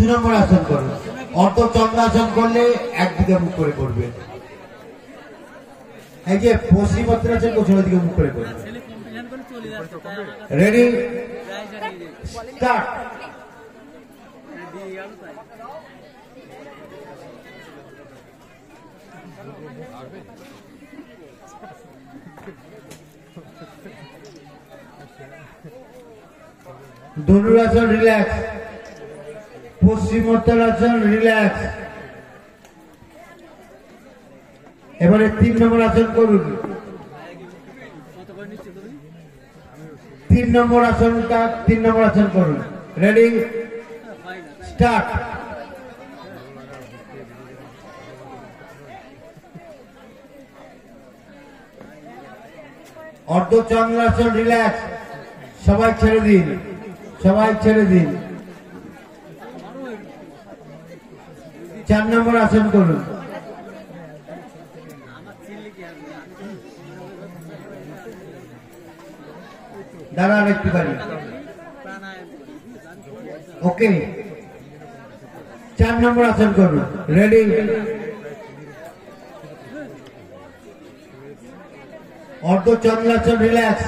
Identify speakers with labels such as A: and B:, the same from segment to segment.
A: 2 নম্বর আসন করুন। অর্ধ চন্দ্রাসন করলে একদিকে মুখ করে করবে। এই যে পশ্চিমোত্তরাসন করছে ওদিকে মুখ করে করবে। Ready start. Dhanurasana relax, paschimottanasana relax. এবারে 3 নম্বর আসন করুন। 3 নম্বর আসনটা 3 নম্বর আসন করুন। Ready start. অর্ধ চন্দ্রাসন রিল্যাক্স, সবাই ছেড়ে দিন, সবাই ছেড়ে দিন। 4 নম্বর আসন করুন। দাঁড়ান একটুখানি, ওকে। 4 নম্বর আসন করুন। রেডি অর্ধ চন্দ্রাসন রিল্যাক্স।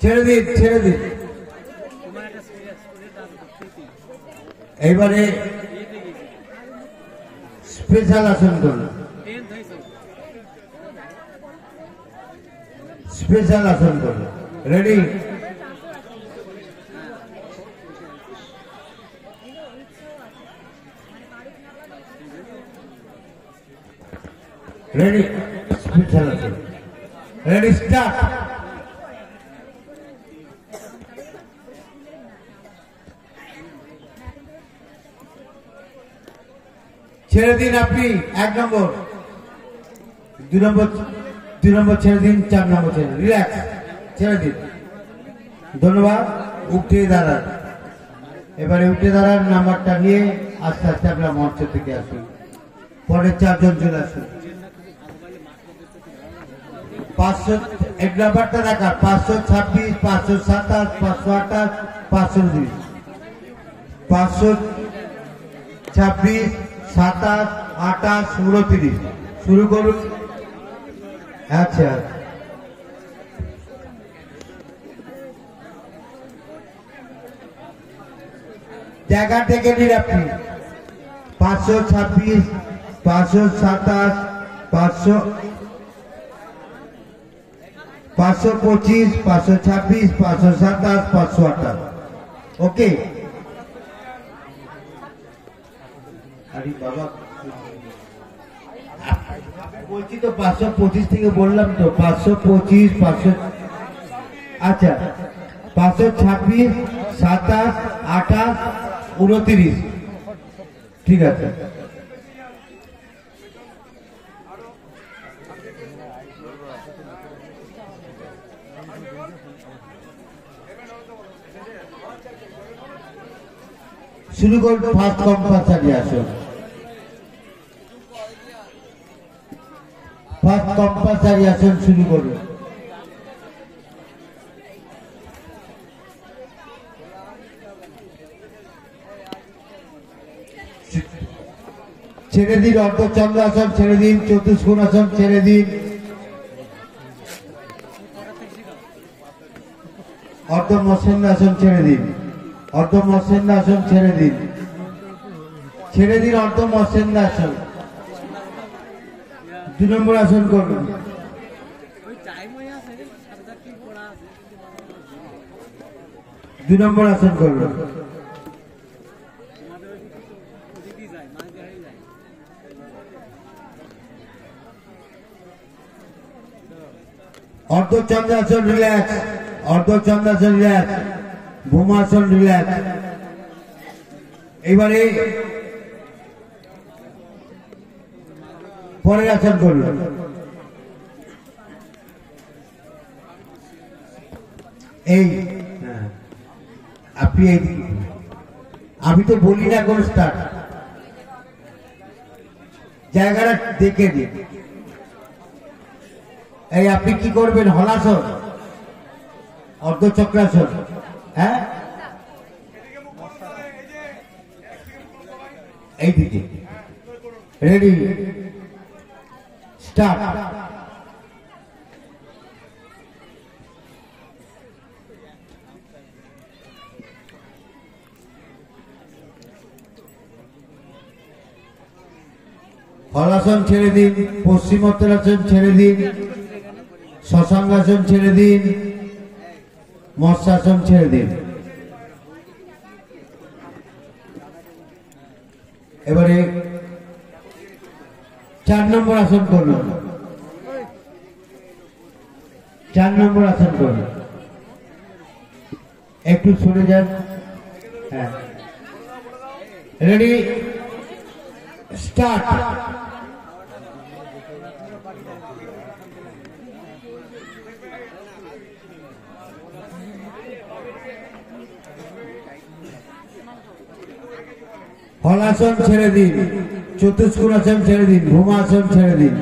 A: ছেড়ে দিন, ছেড়ে দিন। এইবারে স্পেশাল আসন করুন। স্পেশাল আসন করুন। রেডি রেডি স্পেশাল আসন। Ready start. ছেড়ে দিন আপনি 1 নম্বর, 2 নম্বর, 2 নম্বর ছেড়ে দিন, 4 নম্বর ছেড়ে দিন। রিল্যাক্স, ছেড়ে দিন। ধন্যবাদ। উঠে দাঁড়ান। এবারে উঠে দাঁড়ান, নাম্বারটা নিয়ে আস্তে আস্তে আপনার মঞ্চ থেকে আসুন। পরের 4 জন চলে আসুন। 500 এক নাম্বারটা দেখা 526, 527, 528, 529, 526, 27, 28, 29 শুরু করুন। আচ্ছা, জায়গা থেকে নিন আপনি। 526, 527, 525, 526, 527, 528। ওকে। আরে বাবা বলছি তো 525 থেকে বললাম তো 525, 500। আচ্ছা 526, 27, 28, 29 ঠিক আছে। শুরু করবো ফার্স্ট কম্পালসারি আসন। ফার্স্ট কম্পালসারি আসন শুরু করুন। ছেড়ে দিন অর্ধচন্দ্রাসন, ছেড়ে দিন চতুষ্কোণাসন, ছেড়ে দিন অর্ধমৎস্যাসন, ছেড়ে দিন অর্ধমৎস্যাসন, ছেড়ে দিন, ছেড়ে দিন অর্ধমৎস্যাসন। 2 নম্বর আসন করুন। 2 নম্বর আসন করুন। Ardhachandrasana relax, ardhachandrasana relax, bhumasana relax. এবারে পরের আসন করুন। এই আপনি এই আমি তো বলি না কোন স্টার্ট। জায়গাটা দেখে দিন। এই আপনি কি করবেন? হলাসন, অর্ধচক্রাসন। হ্যাঁ, এইদিকে রেডি, স্টার্ট। হলাসন ছেড়ে দিন, পশ্চিমোত্তরাসন ছেড়ে দিন, শশাঙ্গাসন ছেড়ে দিন, মৎস্যাসন ছেড়ে দিন। এবারে 4 নম্বর আসন করুন। 4 নম্বর আসন করুন। একটু সরে যান। হ্যাঁ, রেডি, স্টার্ট। হলাসন ছেড়ে দিন, চতুষ্কোণাসন ছেড়ে দিন, ভূমাসন ছেড়ে দিন,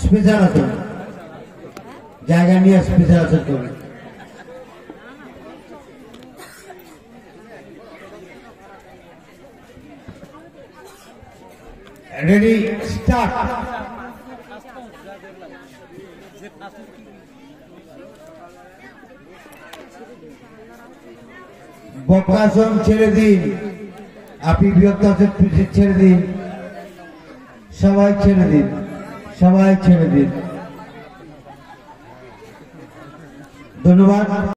A: স্পেশাল আসন জায়গা নিয়ে স্পেশাল আসন করুন। Ready, start. বক্রাসন ছেড়ে দিন, আপনি বৃহত্তাসন ছেড়ে দিন, সবাই ছেড়ে দিন, সবাই ছেড়ে দিন। ধন্যবাদ।